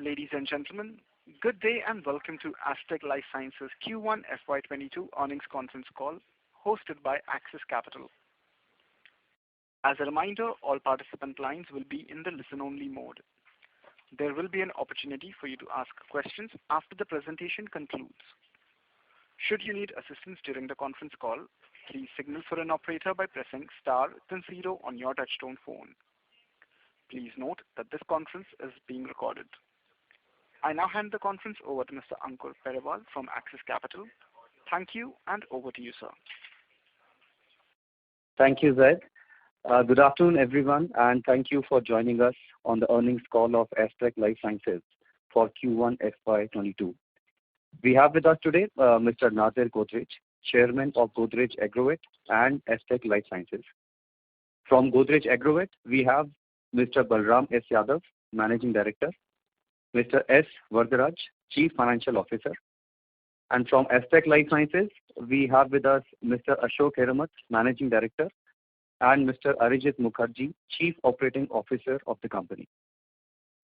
Ladies and gentlemen, good day and welcome to Astec LifeSciences Q1 FY22 earnings conference call hosted by Axis Capital. As a reminder, all participant lines will be in the listen-only mode. There will be an opportunity for you to ask questions after the presentation concludes. Should you need assistance during the conference call, please signal for an operator by pressing star then 0 on your touchtone phone. Please note that this conference is being recorded. I now hand the conference over to Mr. Ankur Periwal from Axis Capital. Thank you, and over to you, sir. Thank you, Zed. Good afternoon, everyone, and thank you for joining us on the earnings call of Astec LifeSciences for Q1 FY22. We have with us today Mr. Nadir Godrej, Chairman of Godrej Agrovet and Astec LifeSciences. From Godrej Agrovet, we have Mr. Balram S. Yadav, Managing Director, Mr. S. Varadaraj, Chief Financial Officer, and from Astec LifeSciences, we have with us Mr. Ashok Hiramat, Managing Director, and Mr. Arijit Mukherjee, Chief Operating Officer of the company.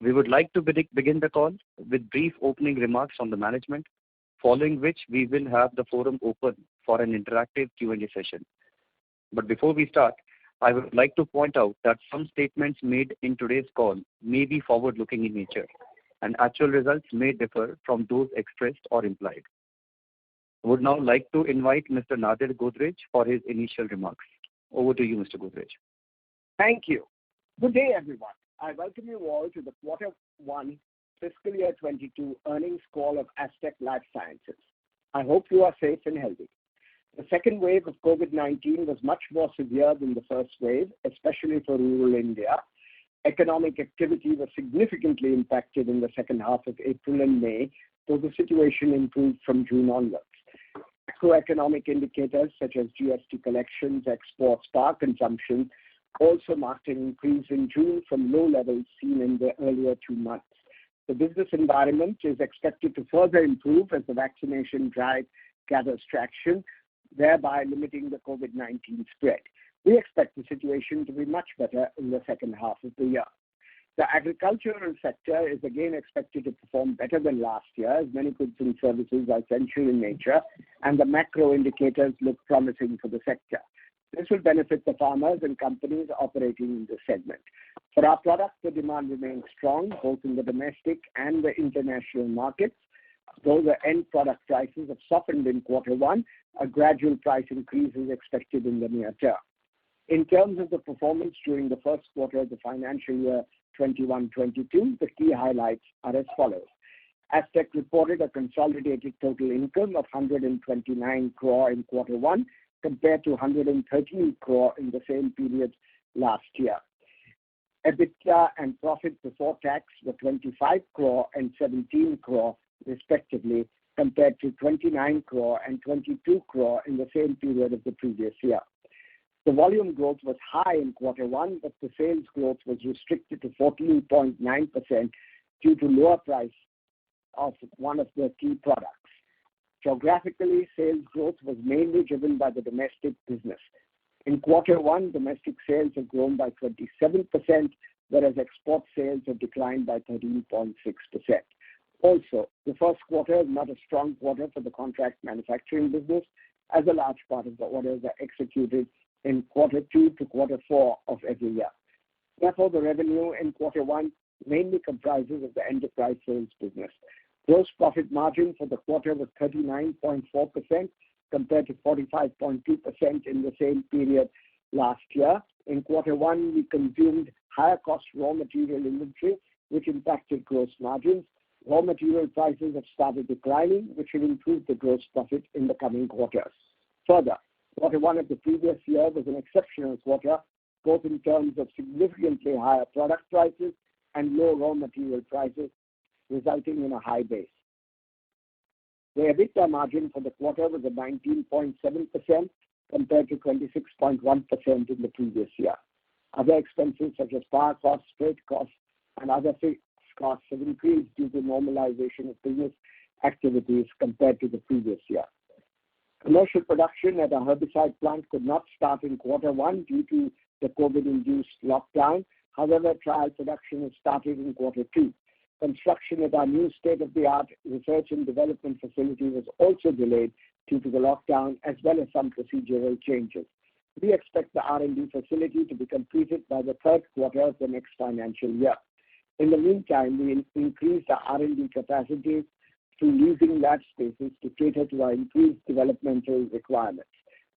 We would like to begin the call with brief opening remarks from the management, following which we will have the forum open for an interactive Q&A session. But before we start, I would like to point out that some statements made in today's call may be forward-looking in nature, and actual results may differ from those expressed or implied. I would now like to invite Mr. Nadir Godrej for his initial remarks. Over to you, Mr. Godrej. Thank you. Good day, everyone. I welcome you all to the Q1 fiscal year 22 earnings call of Astec LifeSciences. I hope you are safe and healthy. The second wave of COVID-19 was much more severe than the first wave, especially for rural India. Economic activity was significantly impacted in the second half of April and May, though the situation improved from June onwards. Macroeconomic indicators such as GST collections, exports, power consumption also marked an increase in June from low levels seen in the earlier 2 months. The business environment is expected to further improve as the vaccination drive gathers traction, thereby limiting the COVID-19 spread. We expect the situation to be much better in the second half of the year. The agricultural sector is again expected to perform better than last year, as many goods and services are essential in nature, and the macro indicators look promising for the sector. This will benefit the farmers and companies operating in this segment. For our products, the demand remains strong, both in the domestic and the international markets. Though the end product prices have softened in Q1, a gradual price increase is expected in the near term. In terms of the performance during the first quarter of the financial year 21-22, the key highlights are as follows. Astec reported a consolidated total income of 129 crore in Q1 compared to 113 crore in the same period last year. EBITDA and profit before tax were 25 crore and 17 crore respectively, compared to 29 crore and 22 crore in the same period of the previous year. The volume growth was high in Q1, but the sales growth was restricted to 14.9% due to lower price of one of the key products. Geographically, sales growth was mainly driven by the domestic business. In Q1, domestic sales have grown by 27%, whereas export sales have declined by 13.6%. Also, the first quarter is not a strong quarter for the contract manufacturing business, as a large part of the orders are executed in Q2 to Q4 of every year. Therefore, the revenue in Q1 mainly comprises of the enterprise sales business. Gross profit margin for the quarter was 39.4% compared to 45.2% in the same period last year. In Q1, we consumed higher cost raw material inventory, which impacted gross margins. Raw material prices have started declining, which will improve the gross profit in the coming quarters. Further, Q1 of the previous year was an exceptional quarter, both in terms of significantly higher product prices and low raw material prices, resulting in a high base. The EBITDA margin for the quarter was at 19.7% compared to 26.1% in the previous year. Other expenses such as power costs, freight costs, and other fixed costs have increased due to normalization of business activities compared to the previous year. Commercial production at a herbicide plant could not start in Q1 due to the COVID-induced lockdown. However, trial production has started in Q2. Construction at our new state-of-the-art research and development facility was also delayed due to the lockdown as well as some procedural changes. We expect the R&D facility to be completed by the third quarter of the next financial year. In the meantime, we increased our R&D capacity through leasing lab spaces to cater to our increased developmental requirements.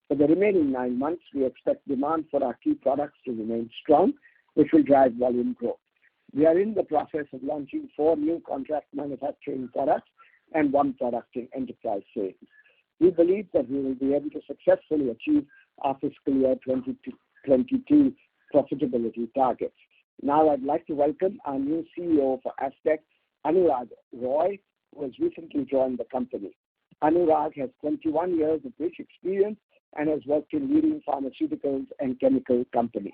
For the remaining 9 months, we expect demand for our key products to remain strong, which will drive volume growth. We are in the process of launching 4 new contract manufacturing products and 1 product in enterprise sales. We believe that we will be able to successfully achieve our fiscal year 2022 profitability targets. Now I'd like to welcome our new CEO for Astec, Anurag Roy, who has recently joined the company. Anurag has 21 years of rich experience and has worked in leading pharmaceuticals and chemical companies.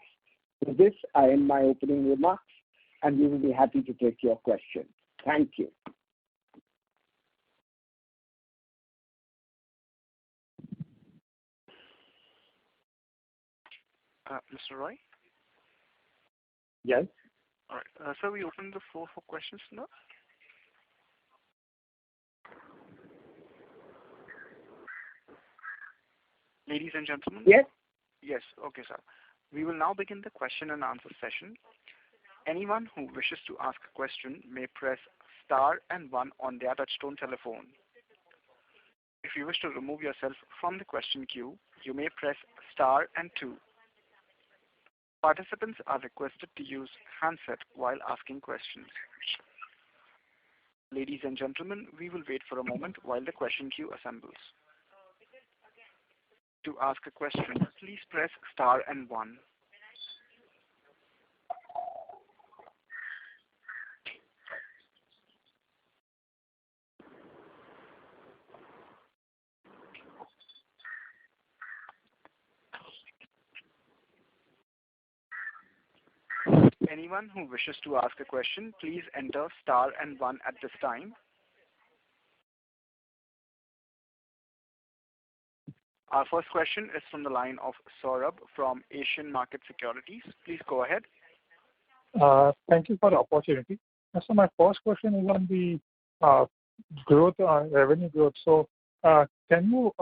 With this, I end my opening remarks, and we will be happy to take your questions. Thank you. Mr. Roy? Yes. All right. So we open the floor for questions now. Ladies and gentlemen? Yes. Yes. Okay, sir. We will now begin the question and answer session. Anyone who wishes to ask a question may press star and 1 on their touchtone telephone. If you wish to remove yourself from the question queue, you may press star and 2. Participants are requested to use handset while asking questions. Ladies and gentlemen, we will wait for a moment while the question queue assembles. To ask a question, please press star and 1. Anyone who wishes to ask a question, please enter star and 1 at this time. Our first question is from the line of Saurabh from Asian Market Securities. Please go ahead. Thank you for the opportunity. So my first question is on the growth, revenue growth. So can you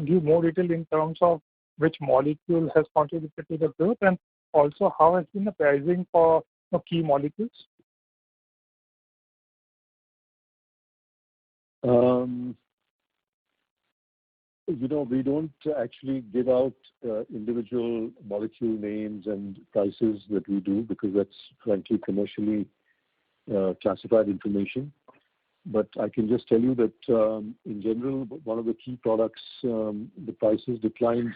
give more detail in terms of which molecule has contributed to the growth, and also how has been the pricing for key molecules? We don't actually give out individual molecule names and prices that we do because that's frankly commercially classified information. But I can just tell you that in general, one of the key products, the prices declined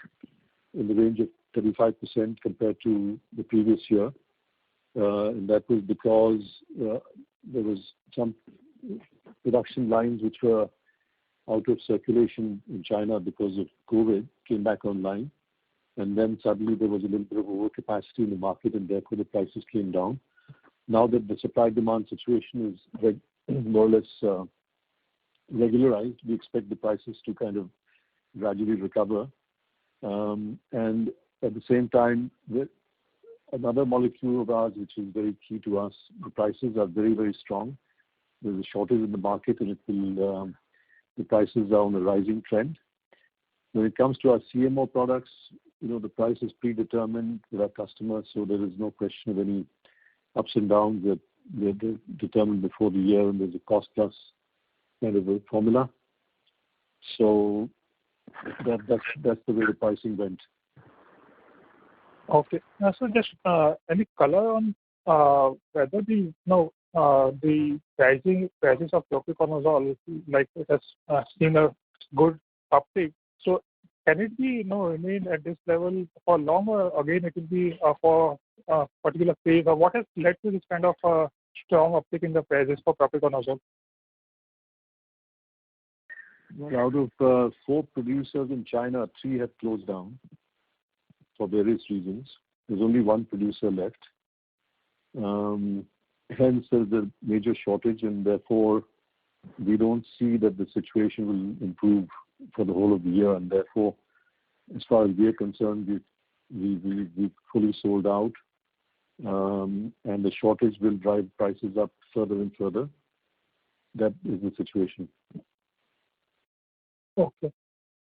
in the range of 35% compared to the previous year. And that was because there was some production lines which were out of circulation in China because of COVID, came back online. And then suddenly there was a little bit of overcapacity in the market, and therefore the prices came down. Now that the supply-demand situation is more or less regularized, we expect the prices to kind of gradually recover. And at the same time, another molecule of ours, which is very key to us, the prices are very, very strong. There's a shortage in the market, and the prices are on a rising trend. When it comes to our CMO products, the price is predetermined with our customers, so there is no question of any ups and downs that they're determined before the year, and there's a cost-plus kind of a formula. So that's the way the pricing went. Okay. So just any color on whether the prices of fluoroconazole, like it has seen a good uptake. So can it be remain at this level for long, or again it will be for a particular phase, or what has led to this kind of strong uptake in the prices for fluoroconazole? Out of 4 producers in China, 3 have closed down for various reasons. There's only 1 producer left. Hence, there's a major shortage, and therefore we don't see that the situation will improve for the whole of the year. And therefore, as far as we are concerned, we've fully sold out, and the shortage will drive prices up further and further. That is the situation. Okay.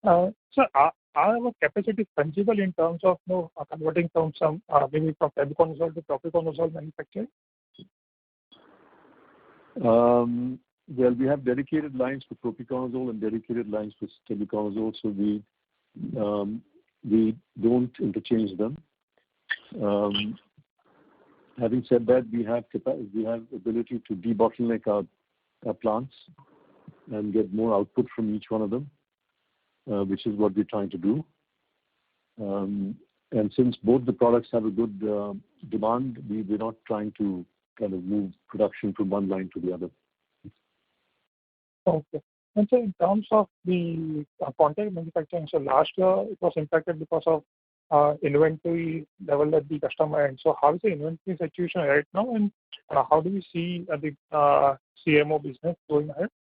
So are our capacities fungible in terms of converting from some maybe from fluoroconazole to propiconazole manufacturing? Well, we have dedicated lines for propiconazole and dedicated lines for tebuconazole, so we don't interchange them. Having said that, we have ability to debottleneck our plants and get more output from each one of them, which is what we're trying to do. And since both the products have a good demand, we're not trying to kind of move production from one line to the other. Okay. And so in terms of the contract manufacturing, so last year it was impacted because of inventory level at the customer end. So how is the inventory situation right now, and how do we see the CMO business going ahead?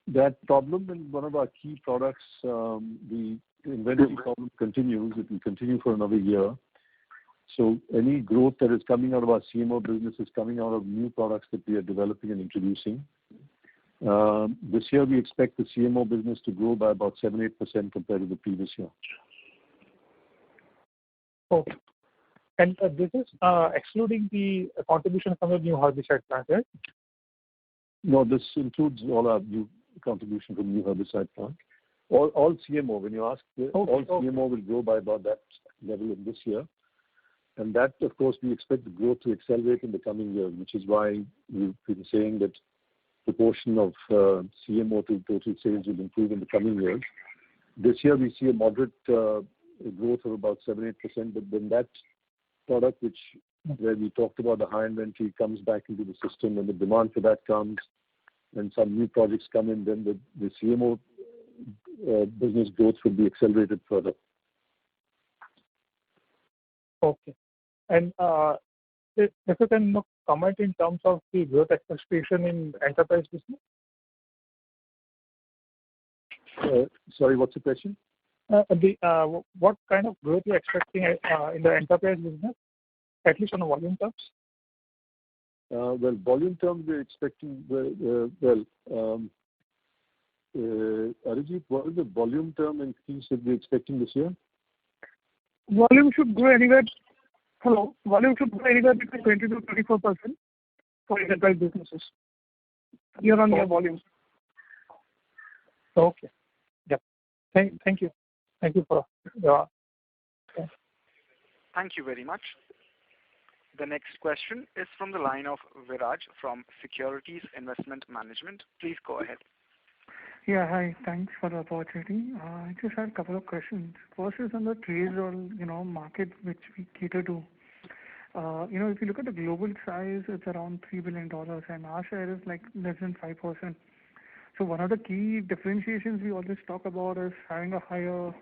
That problem in one of our key products, the inventory problem continues. It will continue for another year. So any growth that is coming out of our CMO business is coming out of new products that we are developing and introducing. This year we expect the CMO business to grow by about 7-8% compared to the previous year. Okay. And this is excluding the contribution from the new herbicide plant, right? No, this includes all our new contribution from new herbicide plant. All CMO, when you ask, all CMO will grow by about that level in this year. And that, of course, we expect the growth to accelerate in the coming years, which is why we've been saying that the portion of CMO to total sales will improve in the coming years. This year we see a moderate growth of about 7-8%, but then that product where we talked about the high inventory comes back into the system, and the demand for that comes, and some new projects come in, then the CMO business growth will be accelerated further. Okay. And if you can comment in terms of the growth expectation in enterprise business? Sorry, what's the question? What kind of growth you're expecting in the enterprise business, at least on a volume terms? Well, volume terms we're expecting, Arijit, what is the volume term increase that we're expecting this year? Volume should grow anywhere between 20 to 34% for enterprise businesses. Year-on-year volumes. Okay. Yeah. Thank you. Thank you for. Thank you very much. The next question is from the line of Viraj from Securities Investment Management. Please go ahead. Yeah, hi. Thanks for the opportunity. I just had a couple of questions. First is on the triazole, market which we cater to. If you look at the global size, it's around $3 billion, and our share is like less than 5%. So one of the key differentiations we always talk about is having a higher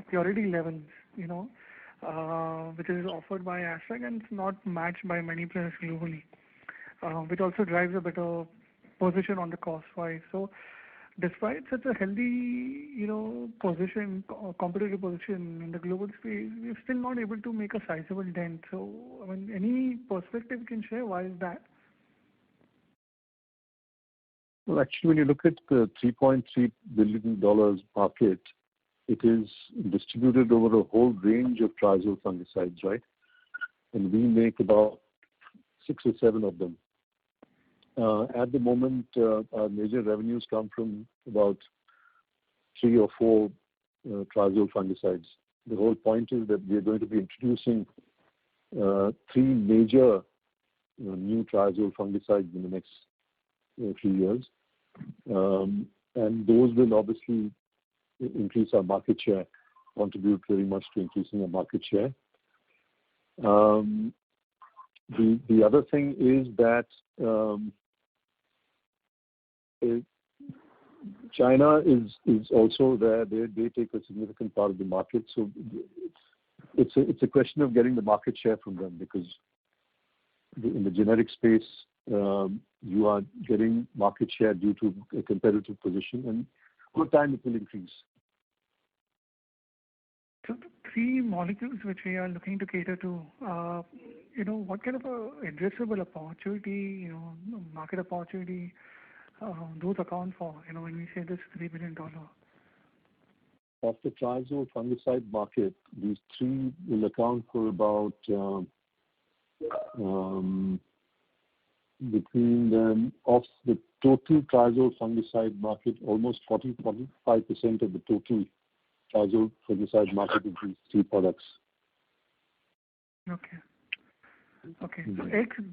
purity levels, which is offered by Astec and it's not matched by many players globally, which also drives a better position on the cost wise. So despite such a healthy, competitive position in the global space, we're still not able to make a sizable dent. So, any perspective you can share? Why is that? Well, actually, when you look at the $3.3 billion market, it is distributed over a whole range of triazole fungicides, right? And we make about 6 or 7 of them. At the moment, our major revenues come from about 3 or 4 triazole fungicides. The whole point is that we are going to be introducing 3 major new triazole fungicides in the next few years. And those will obviously increase our market share, contribute very much to increasing our market share. The other thing is that China is also there. They take a significant part of the market. So it's a question of getting the market share from them, because in the generic space, you are getting market share due to a competitive position, and over time it will increase. So three molecules which we are looking to cater to, what kind of a addressable opportunity, market opportunity, those account for, when we say this $3 billion? Of the triazole fungicide market, these three will account for about between them of the total triazole fungicide market, almost 45% of the total triazole fungicide market is these three products. Okay. So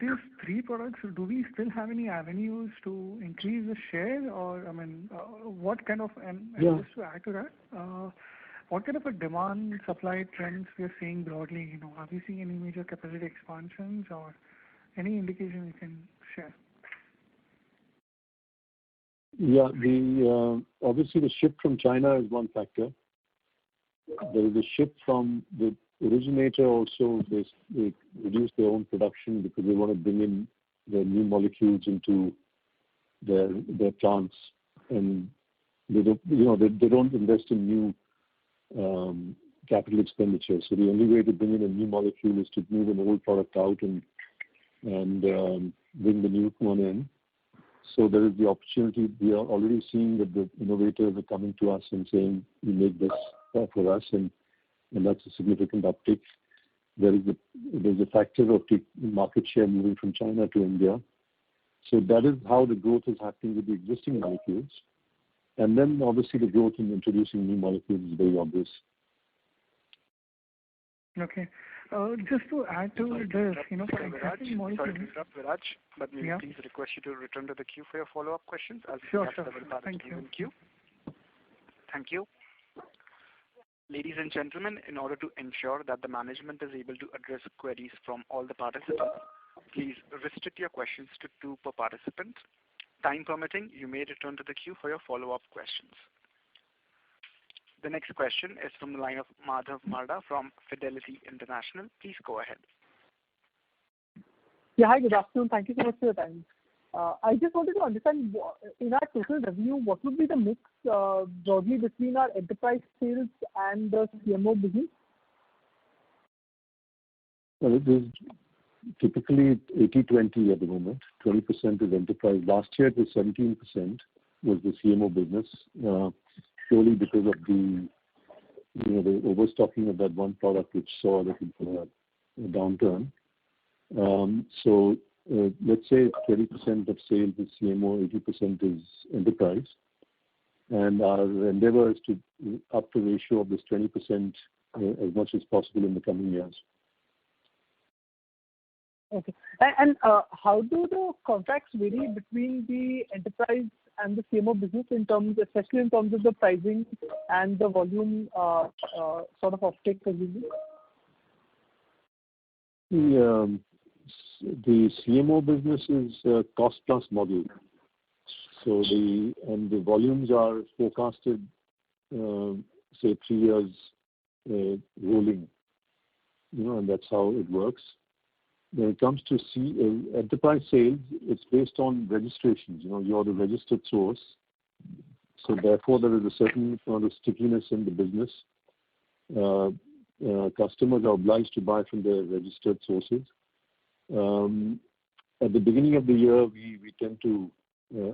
these three products, do we still have any avenues to increase the share, or what kind of just to add to that, what kind of a demand supply trends we are seeing broadly? Are we seeing any major capacity expansions or any indication you can share? Yeah, obviously the shift from China is one factor. There is a shift from the originator also. They reduce their own production because they want to bring in their new molecules into their plants, and they don't invest in new capital expenditure. So the only way to bring in a new molecule is to move an old product out and bring the new one in. So there is the opportunity. We are already seeing that the innovators are coming to us and saying, "We make this for us," and that's a significant uptick. There's a factor of the market share moving from China to India. So that is how the growth is happening with the existing molecules. And then obviously the growth in introducing new molecules is very obvious. Okay. Just to add to this, for existing molecules. Sorry to interrupt, Viraj, but may we please request you to return to the queue for your follow-up questions as we have several participants in queue. Thank you. Ladies and gentlemen, in order to ensure that the management is able to address queries from all the participants, please restrict your questions to 2 per participant. Time permitting, you may return to the queue for your follow-up questions. The next question is from the line of Madhav Marda from Fidelity International. Please go ahead. Yeah, hi, good afternoon. Thank you so much for your time. I just wanted to understand, in our total revenue, what would be the mix broadly between our enterprise sales and the CMO business? Well, it is typically 80-20 at the moment. 20% is enterprise. Last year it was 17% was the CMO business, purely because of the overstocking of that one product which saw a downturn. So let's say 20% of sales is CMO, 80% is enterprise. And our endeavor is to up the ratio of this 20% as much as possible in the coming years. Okay. And how do the contracts vary between the enterprise and the CMO business especially in terms of the pricing and the volume sort of offtake presumably? The CMO business is a cost-plus model. So the volumes are forecasted, say 3 years rolling, and that's how it works. When it comes to enterprise sales, it's based on registrations. You're the registered source. So therefore, there is a certain amount of stickiness in the business. Customers are obliged to buy from their registered sources. At the beginning of the year, we tend to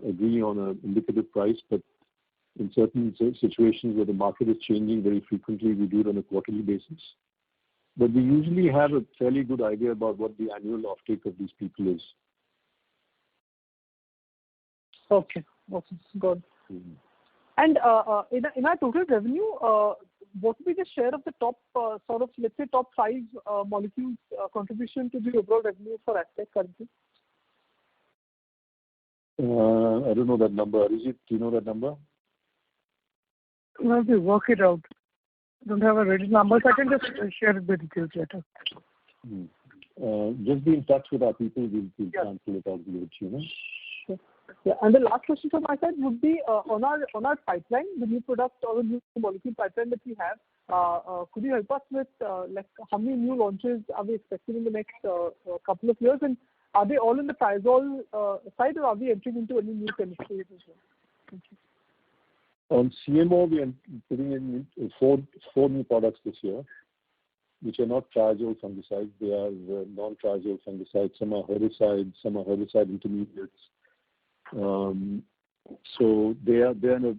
agree on an indicative price, but in certain situations where the market is changing very frequently, we do it on a quarterly basis. But we usually have a fairly good idea about what the annual offtake of these people is. Okay, good. Mm-hmm. And in our total revenue, what would be the share of the top, let's say, top 5 molecules contribution to the overall revenue for Astec currently? I don't know that number. Arijit, do you know that number? Well, we work it out. Don't have a ready number, so I can just share the details later. Just be in touch with our people. We'll cancel it out with you. Sure. Yeah. And the last question from my side would be on our pipeline, the new product or the new molecule pipeline that we have. Could you help us with how many new launches are we expecting in the next couple of years, and are they all in the triazole side, or are we entering into any new chemistries as well? Thank you. On CMO, we are putting in four new products this year. which are not triazole fungicides. They are non-triazole fungicides. Some are herbicides, some are herbicide intermediates. So they are in a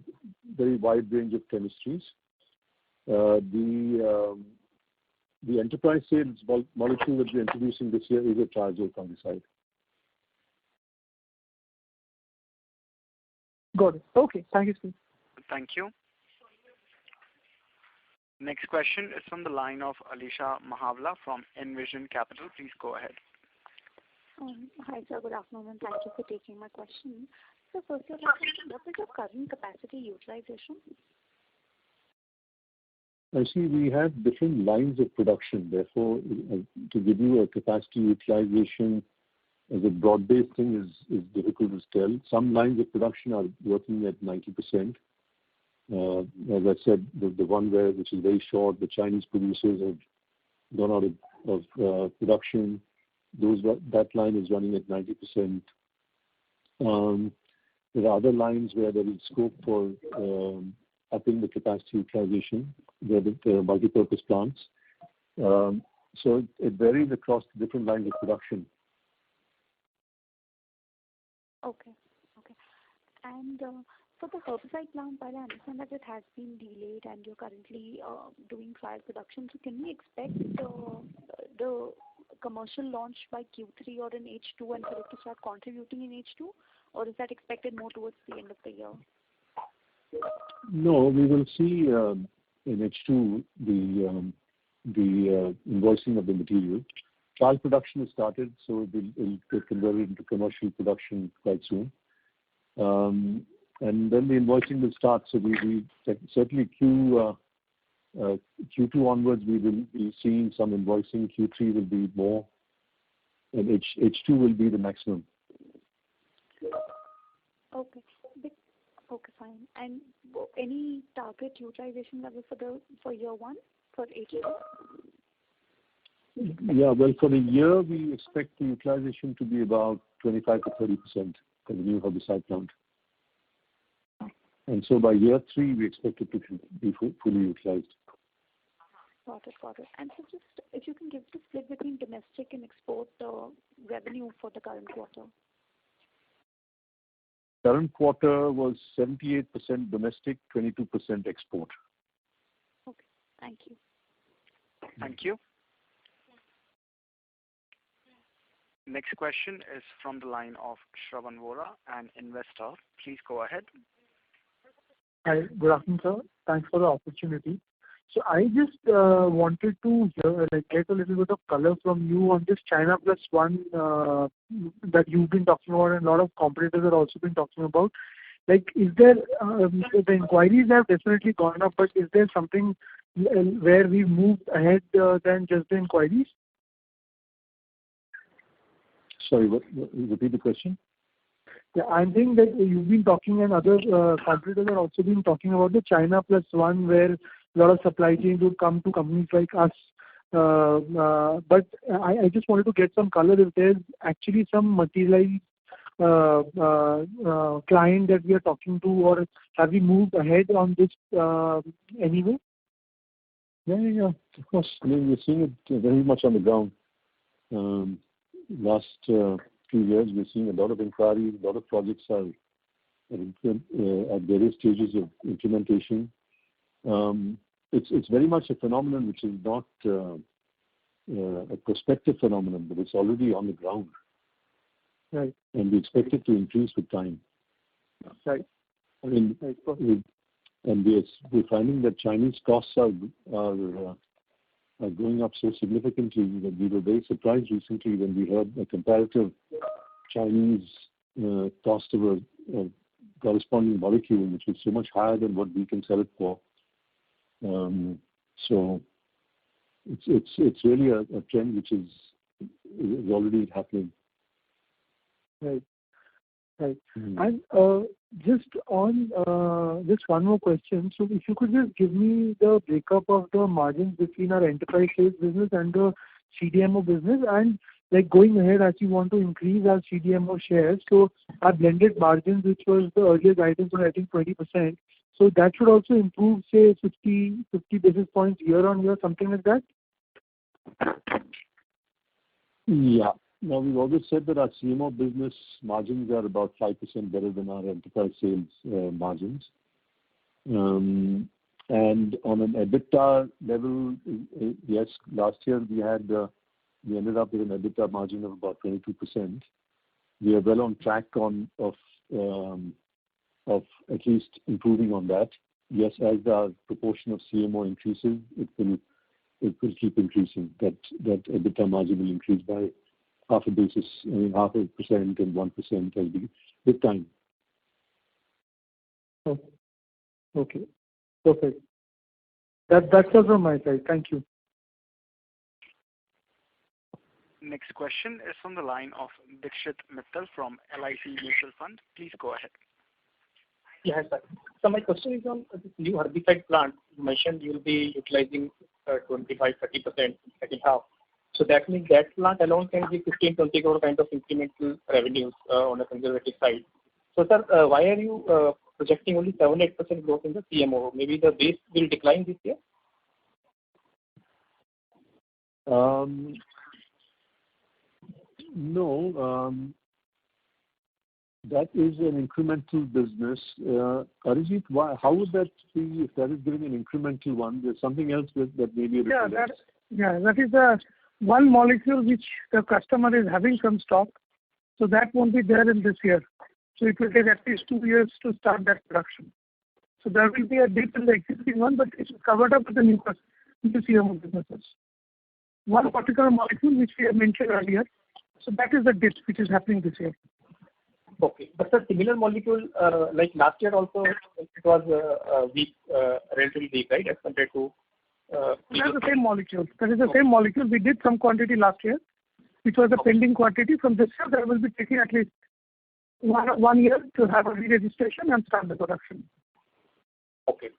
very wide range of chemistries. The enterprise sales molecule that we're introducing this year is a triazole fungicide. Got it. Okay. Thank you, Steve. Thank you. Next question is from the line of Alisha Mahavla from Envision Capital. Please go ahead. Hi, sir. Good afternoon, and thank you for taking my question. So firstly, what is your current capacity utilization? I see we have different lines of production. Therefore, to give you a capacity utilization as a broad-based thing is difficult to tell. Some lines of production are working at 90%. As I said, the one which is very short, the Chinese producers have gone out of production. That line is running at 90%. There are other lines where there is scope for upping the capacity utilization, where there are multi-purpose plants. So it varies across different lines of production. Okay. And for the herbicide plant, while I understand that it has been delayed and you're currently doing trial production, so can we expect the commercial launch by Q3 or in H2 and for it to start contributing in H2? Or is that expected more towards the end of the year? No, we will see in H2 the invoicing of the material. Trial production has started, so it will get converted into commercial production quite soon. And then the invoicing will start. So we certainly Q2 onwards we will be seeing some invoicing. Q3 will be more, and H2 will be the maximum. Okay. Okay, fine. And any target utilization level for year one for H2? Yeah, well, for the year we expect the utilization to be about 25 to 30% for the new herbicide plant. And so by year 3 we expect it to be fully utilized. Got it. And so just if you can give the split between domestic and export revenue for the current quarter. Current quarter was 78% domestic, 22% export. Okay, thank you. Thank you. Next question is from the line of Shravan Vora, an investor. Please go ahead. Hi, good afternoon, sir. Thanks for the opportunity. So I just wanted to get a little bit of color from you on this China Plus One that you've been talking about, and a lot of competitors have also been talking about. Like, is there the inquiries have definitely gone up, but is there something where we've moved ahead than just the inquiries? Sorry, repeat the question. Yeah, I'm saying that you've been talking and other competitors have also been talking about the China Plus One, where a lot of supply chains would come to companies like us. But I just wanted to get some color if there's actually some materialized client that we are talking to, or have we moved ahead on this anyway? Yeah, of course. I mean, we're seeing it very much on the ground. Last few years, we're seeing a lot of inquiries. A lot of projects are at various stages of implementation. It's very much a phenomenon which is not a prospective phenomenon, but it's already on the ground. Right. And we expect it to increase with time. Right. I mean, we're finding that Chinese costs are going up so significantly that we were very surprised recently when we heard a comparative Chinese cost of a corresponding molecule, which is so much higher than what we can sell it for. So it's really a trend which is already happening. Right. Mm-hmm. And just on just one more question. So if you could just give me the breakup of the margins between our enterprise sales business and the CDMO business, and like going ahead as you want to increase our CDMO shares, so our blended margins, which was the earlier guidance was I think 20%, so that should also improve, say 50 basis points year on year, something like that. Yeah. Now, we've always said that our CMO business margins are about 5% better than our enterprise sales margins. And on an EBITDA level, yes, last year we ended up with an EBITDA margin of about 22%. We are well on track of at least improving on that. Yes, as the proportion of CMO increases, it will keep increasing. That EBITDA margin will increase by half a basis, 0.5% and 1% with time. Okay. Perfect. That's all from my side. Thank you. Next question is from the line of Dikshit Mittal from LIC Mutual Fund. Please go ahead. Yes, sir. So my question is on this new herbicide plant. You mentioned you will be utilizing 25-30% second half. So that means that plant alone can be 15-20 crore kind of incremental revenues on a conservative side. So, sir, why are you projecting only 7-8% growth in the CMO? Maybe the base will decline this year? No. That is an incremental business. Arijit, how would that be if that is giving an incremental one? There's something else that may be that is the one molecule which the customer is having some stock. So that won't be there in this year. So it will take at least 2 years to start that production. So there will be a dip in the existing one, but it's covered up with the new CMO businesses. One particular molecule which we have mentioned earlier. So that is the dip which is happening this year. Okay. But the similar molecule, like last year also, it was weak, relatively weak, right, as compared to... That's the same molecule. That is the same molecule. We did some quantity last year, which was a pending quantity. From this year, there will be taking at least one year to have a re-registration and start the production. Okay.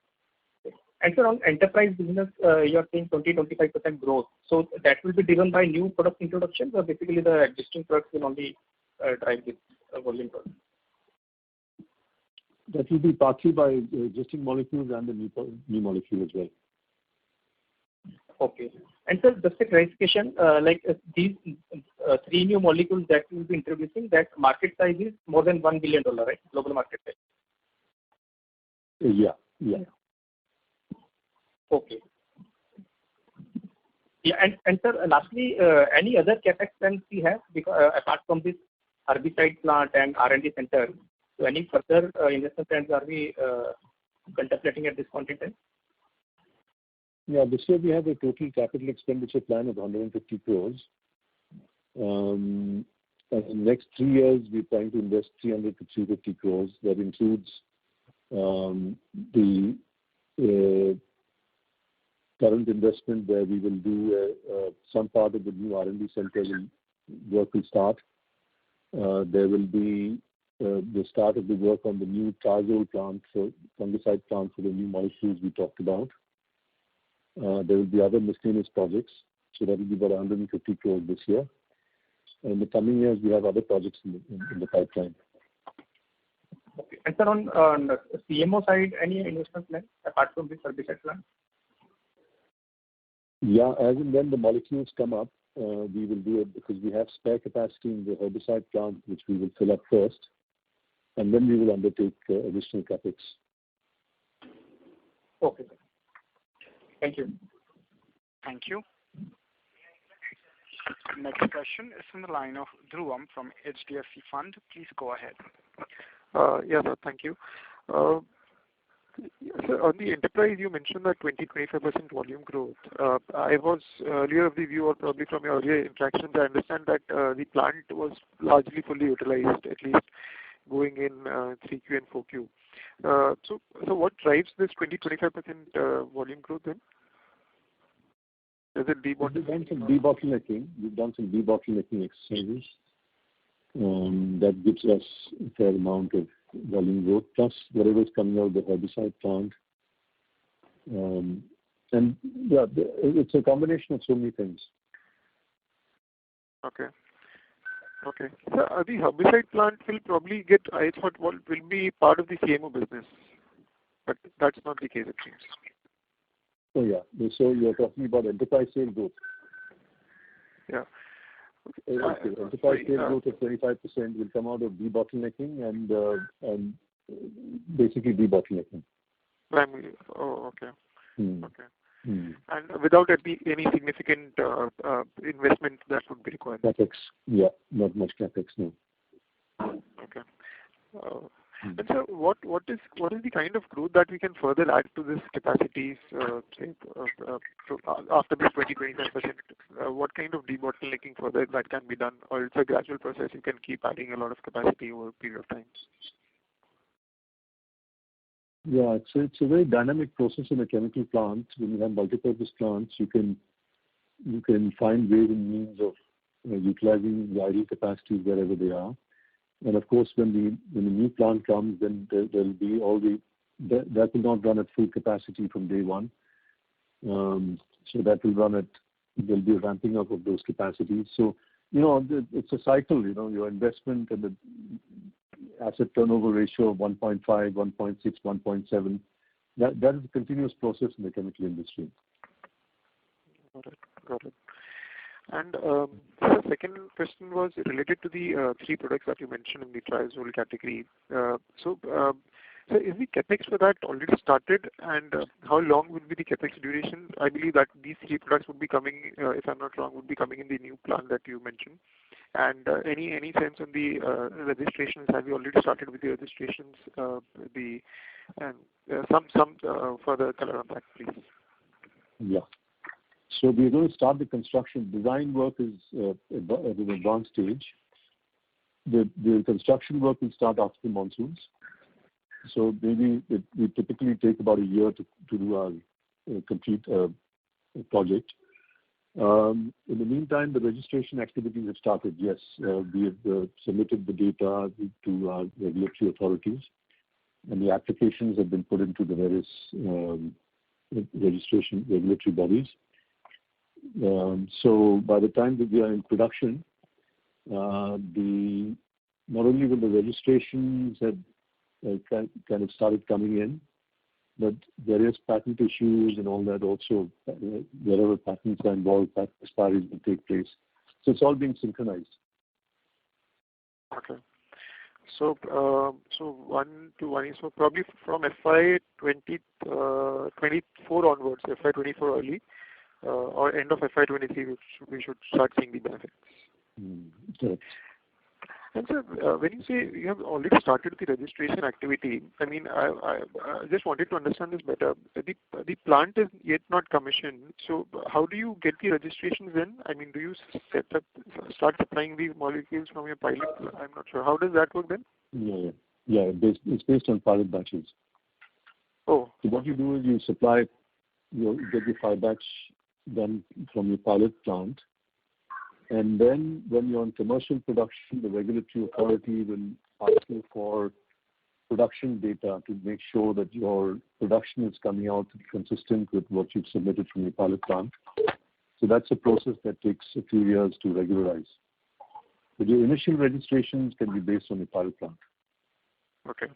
And sir, on enterprise business, you are saying 20-25% growth. So that will be driven by new product introductions, or basically the existing products will only drive this volume growth? That will be partly by the existing molecules and the new molecule as well. Okay. And sir, just a clarification, like these 3 new molecules that you will be introducing, that market size is more than $1 billion, right? Global market size. Yeah. Okay. Yeah, and sir, lastly, any other capex plans we have because apart from this herbicide plant and R&D center? So any further investment plans are we contemplating at this point in time? Yeah, this year we have a total capital expenditure plan of 150 crores. And in the next 3 years, we're trying to invest 300 to 350 crores. That includes the current investment where we will do some part of the new R&D center work will start. There will be the start of the work on the new triazole plant, fungicide plant for the new molecules we talked about. There will be other miscellaneous projects, so that will be about 150 crores this year. In the coming years, we have other projects in the pipeline. Okay. And sir, on the CMO side, any investment plan apart from this herbicide plant? Yeah, as and when the molecules come up, we will do it because we have spare capacity in the herbicide plant, which we will fill up first, and then we will undertake additional capex. Okay. Thank you. Thank you. Next question is from the line of Dhruvam from HDFC Fund. Please go ahead. Yes, sir. Thank you. Sir, on the enterprise, you mentioned that 20-25% volume growth. I was earlier of the view, or probably from your earlier interactions, I understand that the plant was largely fully utilized, at least going in 3Q and 4Q. So what drives this 20-25% volume growth then? Is it debottlenecking? We've done some debottlenecking exercises. That gives us a fair amount of volume growth, plus whatever is coming out of the herbicide plant. And yeah, it's a combination of so many things. Okay. So the herbicide plant will probably get, I thought, will be part of the CMO business, but that's not the case, it seems. Oh yeah. So you're talking about enterprise sales growth? Yeah. Okay. Enterprise sales growth of 25% will come out of debottlenecking and basically debottlenecking. Primarily. Oh, okay. Okay. Hmm. And without any significant investment that would be required. CapEx. Yeah, not much CapEx, no. Okay. And so what is the kind of growth that we can further add to this capacities, say, after this 20-25%? What kind of debottlenecking further that can be done, or it's a gradual process? You can keep adding a lot of capacity over a period of time. Yeah, it's a very dynamic process in a chemical plant. When you have multi-purpose plants, you can find ways and means of utilizing the idle capacities wherever they are. And of course, when the new plant comes, then there'll be that will not run at full capacity from day one. So that will there'll be a ramping up of those capacities. So, it's a cycle, your investment and the asset turnover ratio of 1.5, 1.6, 1.7. That is a continuous process in the chemical industry. Got it. And the second question was related to the three products that you mentioned in the triazole category. So is the capex for that already started, and how long would be the capex duration? I believe that these three products would be coming, if I'm not wrong, would be coming in the new plant that you mentioned. And any sense on the registrations? Have you already started with the registrations? Some further color on that, please. Yeah. So we're going to start the construction. Design work is at an advanced stage. The construction work will start after the monsoons. So maybe we typically take about a year to do our complete project. In the meantime, the registration activities have started. Yes, we have submitted the data to our regulatory authorities, and the applications have been put into the various regulatory bodies. So by the time that we are in production, not only will the registrations have kind of started coming in, but various patent issues and all that also, wherever patents are involved, patent expiries will take place. So it's all being synchronized. Okay. So one is probably from FY24 onwards, FY24 early, or end of FY23, we should start seeing the benefits. Correct. And so, when you say you have already started the registration activity, I mean, I just wanted to understand this better. The plant is yet not commissioned, so how do you get the registrations in? I mean, do you start supplying these molecules from your pilot? I'm not sure. How does that work then? Yeah. It's based on pilot batches. Oh. So what you do is you get your 5 batch done from your pilot plant. And then when you're on commercial production, the regulatory authority will ask you for production data to make sure that your production is coming out consistent with what you've submitted from your pilot plant. So that's a process that takes a few years to regularize. But your initial registrations can be based on your pilot plant. Okay.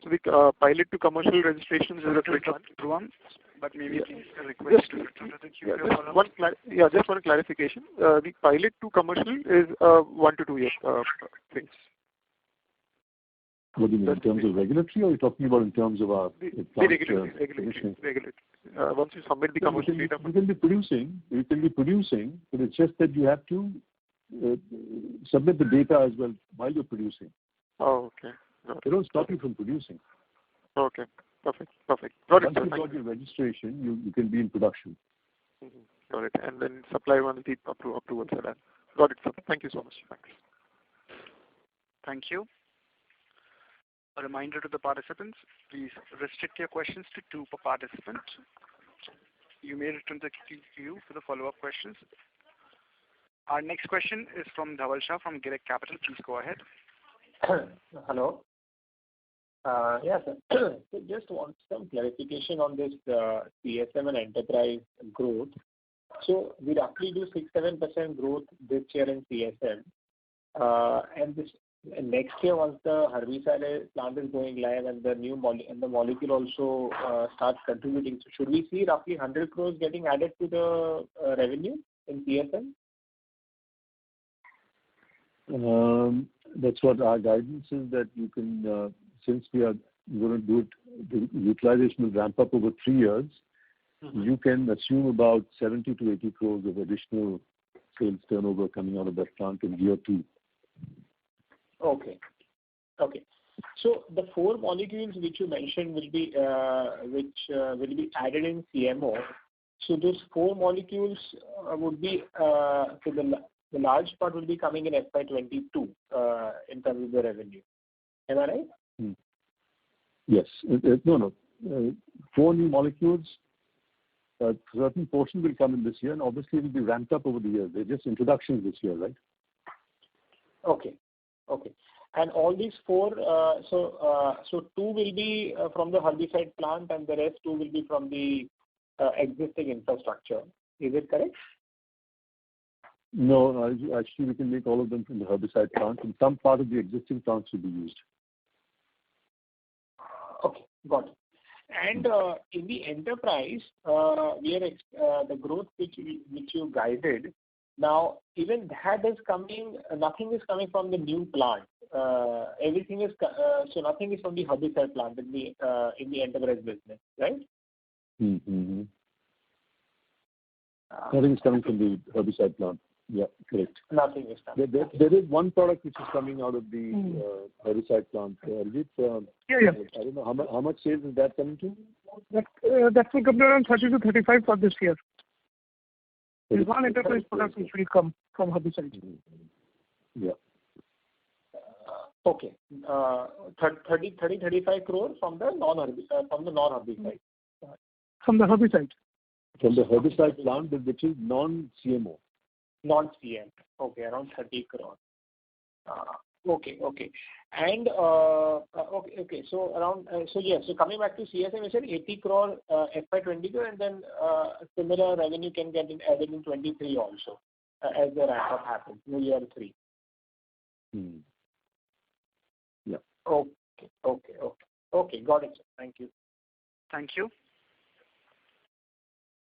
So the pilot to commercial registrations is a quick one, but maybe please request to just one clarification. The pilot to commercial is 1 to 2 years phase. What do you mean, in terms of regulatory, or are you talking about in terms of our regulatory? Once you submit the commercial data. You can be producing, but it's just that you have to submit the data as well while you're producing. Oh, okay. They don't stop you from producing. Okay, perfect. Got it. Once you've got your registration, you can be in production. Mm-hmm. Got it. And then supply once the approvals are done. Got it, sir. Thank you so much. Thanks. Thank you. A reminder to the participants, please restrict your questions to 2 per participant. You may return the queue for the follow-up questions. Our next question is from Dhaval Shah from Girik Capital. Please go ahead. Hello. Yes, sir. So just want some clarification on this CSM and enterprise growth. So we roughly do 6-7% growth this year in CSM. And this next year, once the herbicide plant is going live and the new molecule also starts contributing, so should we see roughly 100 crores getting added to the revenue in CSM? That's what our guidance is, that you can, since we are going to do it, the utilization will ramp up over 3 years. You can assume about 70 to 80 crores of additional sales turnover coming out of that plant in year 2. Okay. So the 4 molecules which you mentioned will be added in CMO. So those 4 molecules would be so the large part will be coming in FY22 in terms of the revenue. Am I right? Yes. No. 4 new molecules. A certain portion will come in this year, and obviously it will be ramped up over the years. They're just introductions this year, right? Okay. And all these 4, so 2 will be from the herbicide plant, and the rest 2 will be from the existing infrastructure. Is it correct? No, actually we can make all of them from the herbicide plant, and some part of the existing plants will be used. Okay, got it. And in the enterprise, we are the growth which you guided. Now, even that is coming. Nothing is coming from the new plant. Everything is so nothing is from the herbicide plant in the enterprise business, right? Mm-hmm. Nothing is coming from the herbicide plant. Yeah, correct. Nothing is coming. There is one product which is coming out of the herbicide plant. Arjit, Yeah. I don't know how much sales is that coming to? That will come around 30 to 35 for this year. There's one enterprise product which will come from herbicide. Yeah. Okay. 35 crore from the non-herbicide. From the herbicide. From the herbicide plant, which is non-CMO. Non-CM. Okay, around 30 crore. Okay. And okay. So around So coming back to CSM, you said 80 crore FY22, and then similar revenue can get added in 23 also as the ramp up happens. Year 3. Yeah. Okay. Got it, sir. Thank you. Thank you.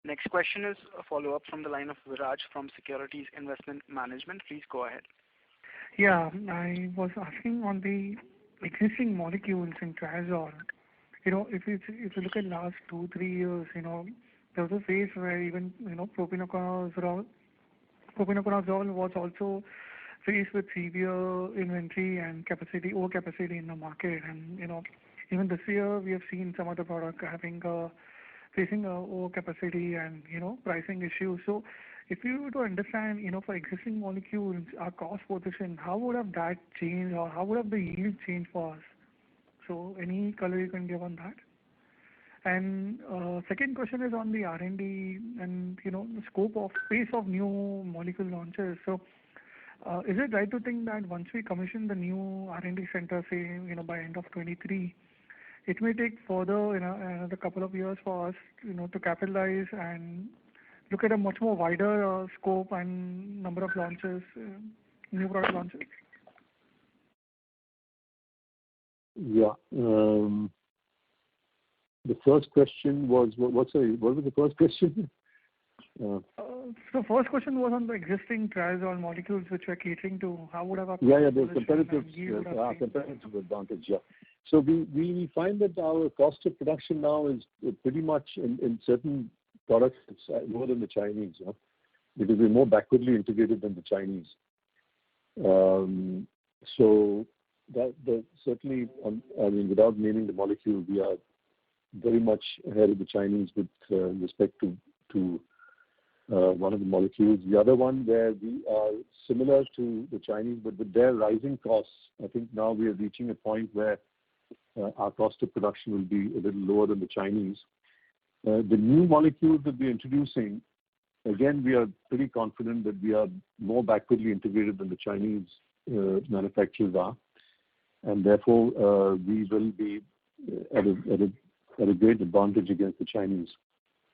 Next question is a follow-up from the line of Viraj from Securities Investment Management. Please go ahead. Yeah, I was asking on the existing molecules in triazole. If you look at last 2-3 years, there was a phase where even propiconazole was also faced with severe inventory and overcapacity in the market, and even this year we have seen some other product facing overcapacity and pricing issues. So if you were to understand, for existing molecules, our cost position, how would have that changed, or how would have the yield changed for us? So any color you can give on that? And second question is on the R&D and the pace of new molecule launches. So is it right to think that once we commission the new R&D center, say by end of 23, it may take further another couple of years for us to capitalize and look at a much more wider scope and number of launches, new product launches? Yeah. The first question was, what was the first question? So first question was on the existing triazole molecules which we're catering to. How would have our there's competitive advantage. Yeah. So we find that our cost of production now is pretty much in certain products it's lower than the Chinese, because we're more backwardly integrated than the Chinese. So that certainly, without naming the molecule, we are very much ahead of the Chinese with respect to one of the molecules. The other one where we are similar to the Chinese, but with their rising costs, I think now we are reaching a point where our cost of production will be a little lower than the Chinese. The new molecules that we're introducing, again, we are pretty confident that we are more backwardly integrated than the Chinese manufacturers are, and therefore we will be at a great advantage against the Chinese.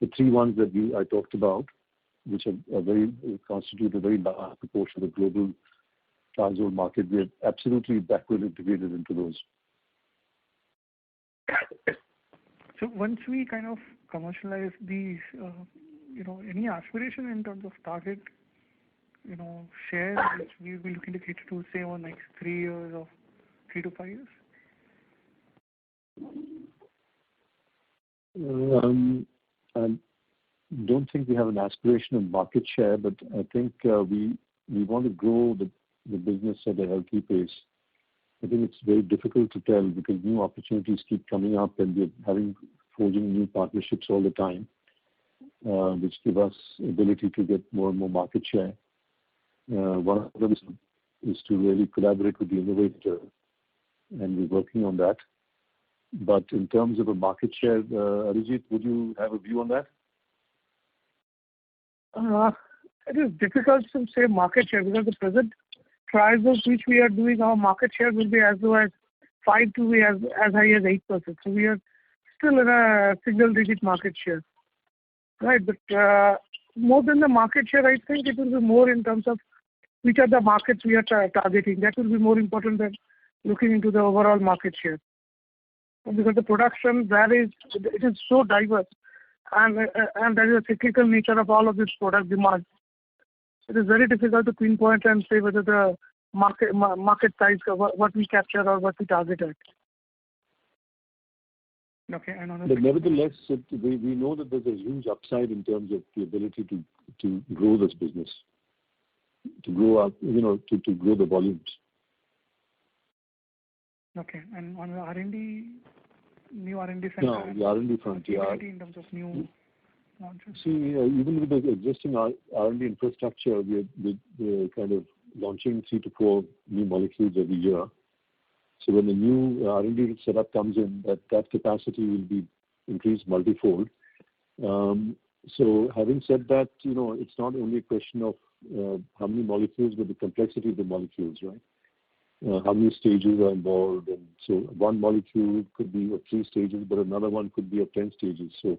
The 3 ones that I talked about, which constitute a very large proportion of the global triazole market, we are absolutely backward integrated into those. So once we kind of commercialize these, any aspiration in terms of target share which we will be looking to cater to, say, over next 3 years or 3 to 5 years? I don't think we have an aspiration of market share, but I think we want to grow the business at a healthy pace. I think it's very difficult to tell because new opportunities keep coming up and we're forging new partnerships all the time, which give us ability to get more and more market share. One of them is to really collaborate with the innovator, and we're working on that. But in terms of a market share, Arijit, would you have a view on that? It is difficult to say market share because the present trials which we are doing, our market share will be as low as 5 to as high as 8%. So we are still in a single-digit market share, right? But more than the market share, I think it will be more in terms of which are the markets we are targeting. That will be more important than looking into the overall market share. Because the production varies, it is so diverse, and there is a cyclical nature of all of this product demand. It is very difficult to pinpoint and say whether the market size, what we capture or what we target at. Okay, but nevertheless, we know that there's a huge upside in terms of the ability to grow this business, to grow up, to grow the volumes. Okay, and on the R&D, new R&D center? No, the R&D front, yeah. In terms of new launches? See, even with the existing R&D infrastructure, we're kind of launching 3 to 4 new molecules every year. So when the new R&D setup comes in, that capacity will be increased multifold. So having said that, it's not only a question of how many molecules, but the complexity of the molecules, right? How many stages are involved, and so one molecule could be of 3 stages, but another one could be of 10 stages. So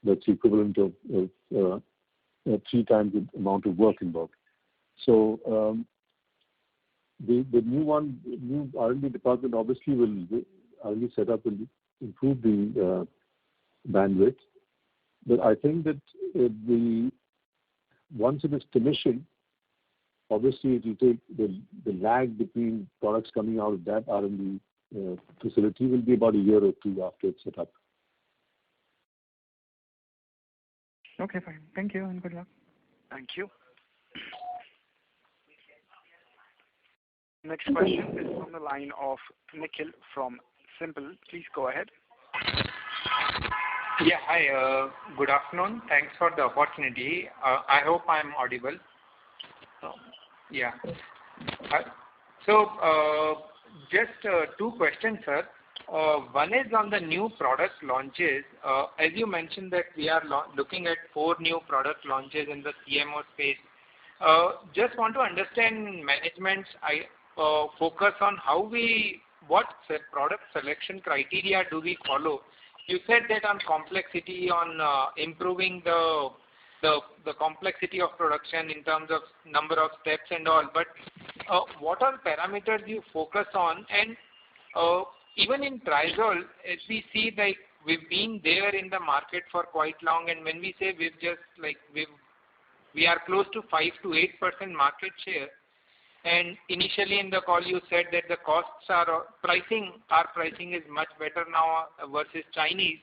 that's equivalent of 3 times the amount of work involved. So the new R&D department obviously R&D setup will improve the bandwidth. But I think that once it is commissioned, obviously it will take the lag between products coming out of that R&D facility will be about a year or 2 after it's set up. Okay, fine. Thank you and good luck. Thank you. Next question is from the line of Nikhil from Simple. Please go ahead. Yeah, hi. Good afternoon. Thanks for the opportunity. I hope I'm audible. Yeah. So just 2 questions, sir. One is on the new product launches. As you mentioned that we are looking at 4 new product launches in the CMO space. Just want to understand management's focus on what product selection criteria do we follow. You said that on complexity, on improving the complexity of production in terms of number of steps and all, but what are parameters you focus on? And even in Triazole, as we see, like we've been there in the market for quite long, and when we say we are close to 5 to 8% market share, and initially in the call you said that the costs our pricing is much better now versus Chinese.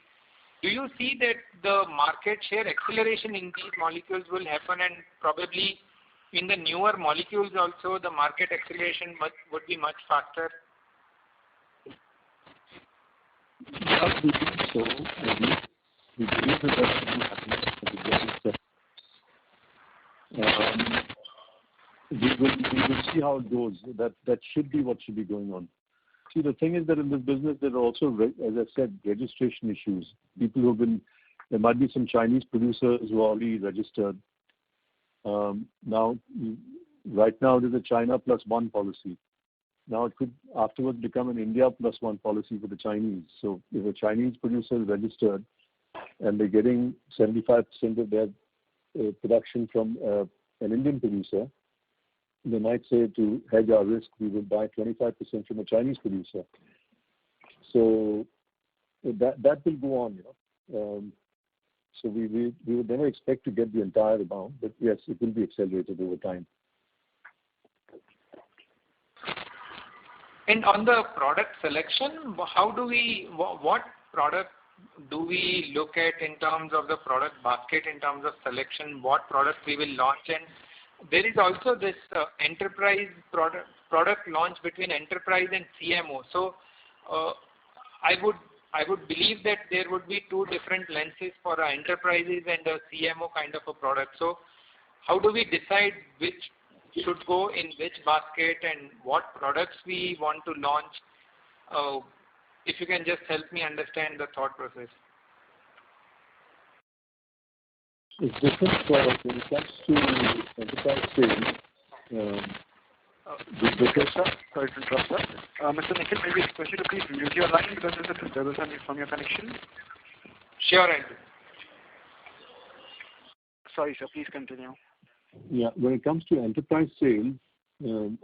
Do you see that the market share acceleration in these molecules will happen, and probably in the newer molecules also the market acceleration would be much faster? Yeah, we think so. We believe that will happen. We will see how it goes. That should be what should be going on. See, the thing is that in this business there are also, as I said, registration issues. There might be some Chinese producers who are already registered. Now, right now there's a China plus 1 policy. Now it could afterwards become an India plus 1 policy for the Chinese. So if a Chinese producer is registered and they're getting 75% of their production from an Indian producer, they might say to hedge our risk, we will buy 25% from a Chinese producer. So that will go on, So we would never expect to get the entire amount, but yes, it will be accelerated over time. And on the product selection, what product do we look at in terms of the product basket, in terms of selection, what product we will launch? And there is also this enterprise product launch between enterprise and CMO. So I would believe that there would be two different lenses for enterprises and a CMO kind of a product. So how do we decide which should go in which basket and what products we want to launch? If you can just help me understand the thought process. It's different when it comes to enterprise sales. Sorry to interrupt, sir. Mr. Nikhil, maybe I request you to please mute your line because there's a disturbance from your connection. Sure, I do. Sorry, sir. Please continue. Yeah, when it comes to enterprise sales,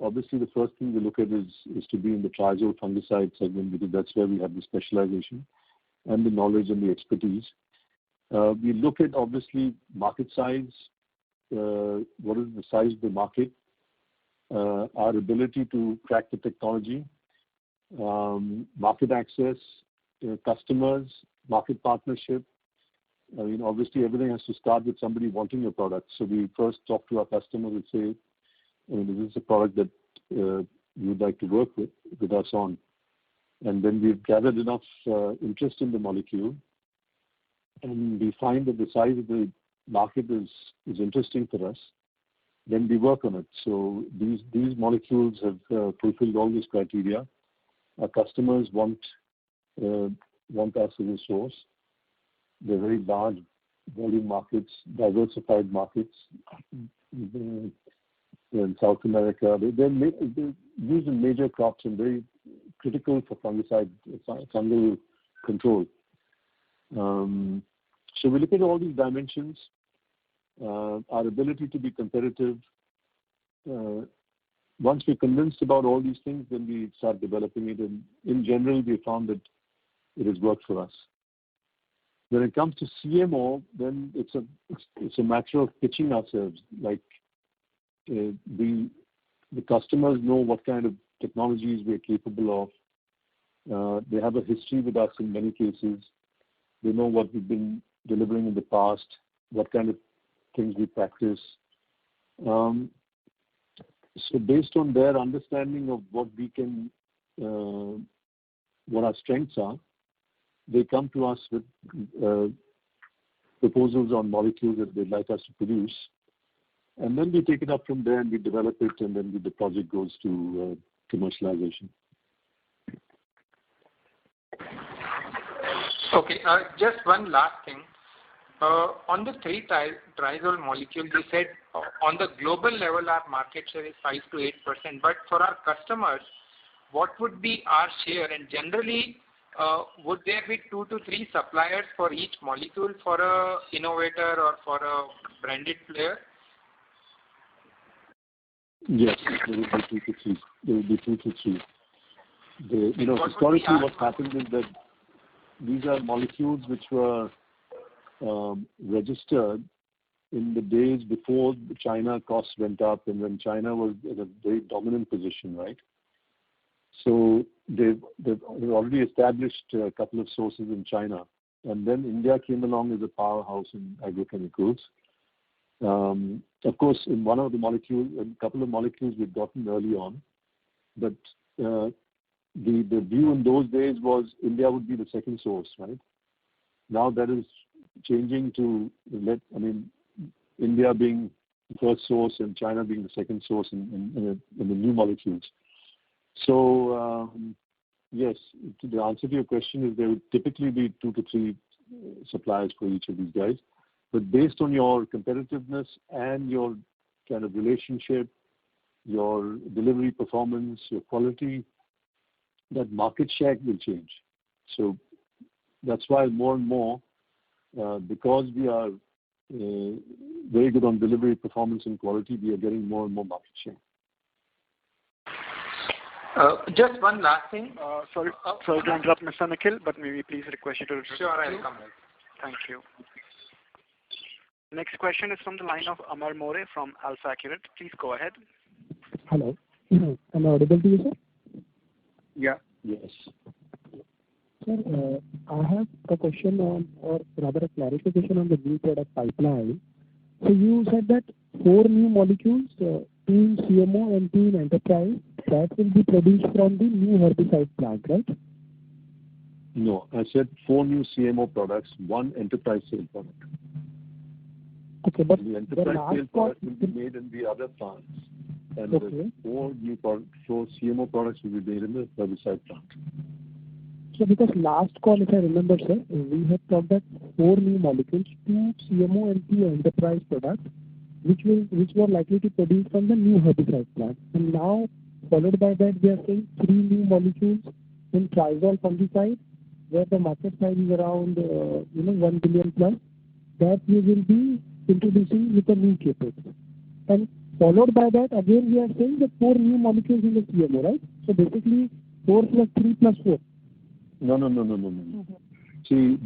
obviously the first thing we look at is to be in the triazole fungicide segment because that's where we have the specialization and the knowledge and the expertise. We look at obviously market size, what is the size of the market, our ability to crack the technology, market access, customers, market partnership. I mean, obviously everything has to start with somebody wanting your product. So we first talk to our customers and say, this is a product that you would like to work with us on. And then we've gathered enough interest in the molecule and we find that the size of the market is interesting for us, then we work on it. So these molecules have fulfilled all these criteria. Our customers want us as a source. They're very large volume markets, diversified markets in South America. They're used in major crops and very critical for fungal control. So we look at all these dimensions, our ability to be competitive. Once we're convinced about all these things, then we start developing it. And in general, we found that it has worked for us. When it comes to CMO, then it's a matter of pitching ourselves. Like the customers know what kind of technologies we're capable of. They have a history with us in many cases. They know what we've been delivering in the past, what kind of things we practice. So based on their understanding of what we can, what our strengths are, they come to us with proposals on molecules that they'd like us to produce. And then we take it up from there and we develop it and then the project goes to commercialization. Okay, just one last thing. On the three triazole molecules, you said on the global level our market share is 5 to 8%. But for our customers, what would be our share? And generally, would there be 2 to 3 suppliers for each molecule for a innovator or for a branded player? Yes, there will be 2 to 3. There will be 2 to 3. Historically, what happened is that these are molecules which were registered in the days before China costs went up and when China was in a very dominant position, right? So they've already established a couple of sources in China. And then India came along as a powerhouse in agrochemicals. Of course, in one of the molecules, a couple of molecules we've gotten early on. But the view in those days was India would be the second source, right? Now that is changing to India being the first source and China being the second source in the new molecules. So yes, the answer to your question is there would typically be 2 to 3 suppliers for each of these guys. But based on your competitiveness and your kind of relationship, your delivery performance, your quality, that market share will change. So that's why more and more, because we are very good on delivery, performance, and quality, we are getting more and more market share. Just one last thing. Sorry to interrupt, Mr. Nikhil, but maybe please request you to return. Sure, I'll come back. Thank you. Next question is from the line of Amar More from AlfAccurate. Please go ahead. Hello. Am I audible to you, sir? Yeah. Yes. Sir, I have a question on, or rather a clarification on the new product pipeline. So you said that 4 new molecules, 2 in CMO and 2 in enterprise, that will be produced from the new herbicide plant, right? No, I said 4 new CMO products, 1 enterprise sale product. Okay, but the enterprise sale product will be made in the other plants. And the 4 CMO products will be made in the herbicide plant. So because last call, if I remember, sir, we had talked that 4 new molecules, 2 CMO and 2 enterprise products, which were likely to produce from the new herbicide plant. And now, followed by that, we are saying 3 new molecules in triazole fungicide, where the market size is around 1 billion plus, that we will be introducing with a new capex. And followed by that, again, we are saying that 4 new molecules in the CMO, right? So basically, 4 plus 3 plus 4. No. See,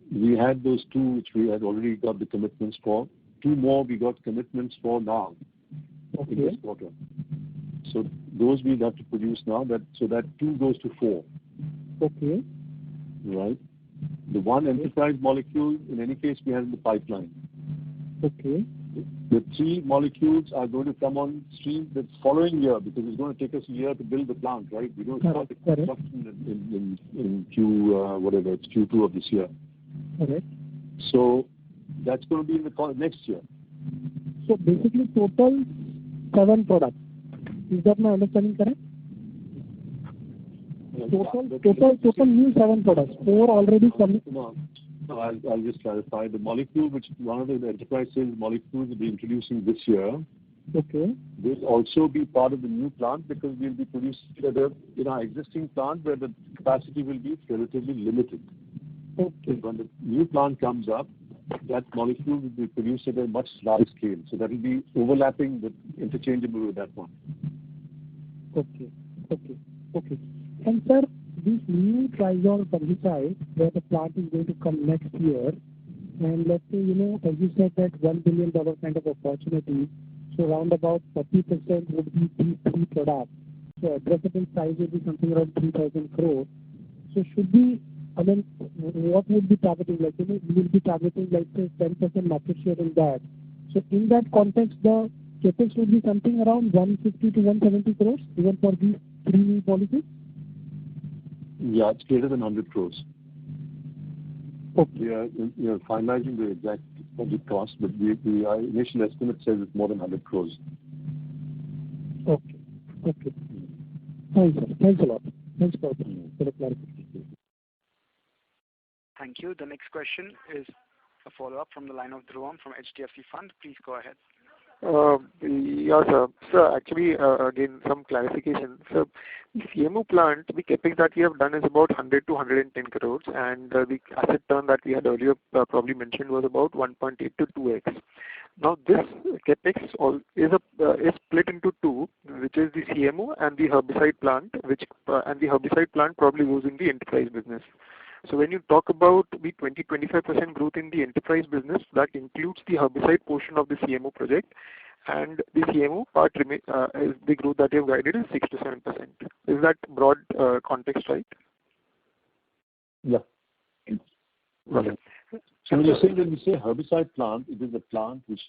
we had those 2 which we had already got the commitments for. 2 more we got commitments for now in this quarter. So those we'll have to produce now. So that 2 goes to 4. Okay. Right. The 1 enterprise molecule, in any case, we have in the pipeline. Okay. The 3 molecules are going to come on stream the following year because it's going to take us a year to build the plant, right? We don't start the construction in Q2 of this year. Correct. So that's going to be in the next year. So basically total 7 products. Is that my understanding correct? Total new 7 products. 4 already coming. No, I'll just clarify. The molecule, which one of the enterprise sales molecules will be introducing this year, will also be part of the new plant because we'll be producing in our existing plant where the capacity will be relatively limited. Okay. When the new plant comes up, that molecule will be produced at a much larger scale. So that will be overlapping with interchangeable with that one. Okay. And sir, this new triazole fungicide where the plant is going to come next year, and let's say, as you said, that $1 billion kind of opportunity, so around about 30% would be these 3 products. So addressable size will be something around 3,000 crores. So what would be targeting? We will be targeting, let's say, 10% market share in that. So in that context, the capex would be something around 150 to 170 crores, even for these 3 new molecules? Yeah, it's greater than 100 crores. Okay. We are finalizing the exact project cost, but our initial estimate says it's more than 100 crores. Okay. Thanks, sir. Thanks a lot. Thanks for the clarification. Thank you. The next question is a follow-up from the line of Dhruvam from HDFC Fund. Please go ahead. Yeah, sir. Sir, actually, again, some clarification. So, the CMO plant, the capex that we have done is about 100 to 110 crores, and the asset turn that we had earlier probably mentioned was about 1.8 to 2x. Now, this capex is split into 2, which is the CMO and the herbicide plant, and the herbicide plant probably goes in the enterprise business. So when you talk about the 20-25% growth in the enterprise business, that includes the herbicide portion of the CMO project, and the CMO part is the growth that you have guided is 6 to 7%. Is that broad context right? Yeah. Okay. So when you say herbicide plant, it is a plant which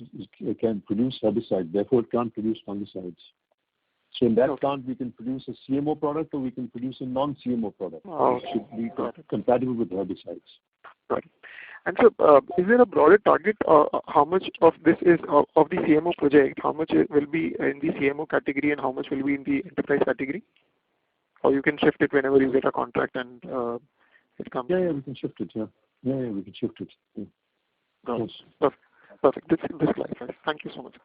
can produce herbicide, therefore it can't produce fungicides. So in that plant, we can produce a CMO product or we can produce a non-CMO product. It should be compatible with herbicides. Right. And so, is there a broader target? How much of this is of the CMO project? How much will be in the CMO category and how much will be in the enterprise category? Or you can shift it whenever you get a contract and it comes. Yeah, we can shift it. Yeah, we can shift it. Yeah. Yes. Perfect. This clarifies. Thank you so much.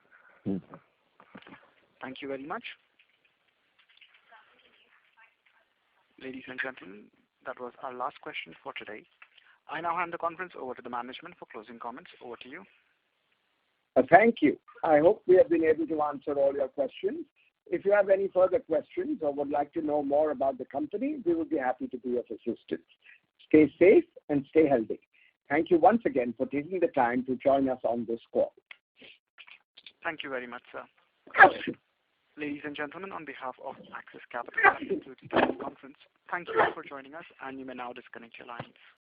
Thank you very much. Ladies and gentlemen, that was our last question for today. I now hand the conference over to the management for closing comments. Over to you. Thank you. I hope we have been able to answer all your questions. If you have any further questions or would like to know more about the company, we would be happy to be of assistance. Stay safe and stay healthy. Thank you once again for taking the time to join us on this call. Thank you very much, sir. Ladies and gentlemen, on behalf of Axis Capital, that concludes today's conference. Thank you all for joining us, and you may now disconnect your lines.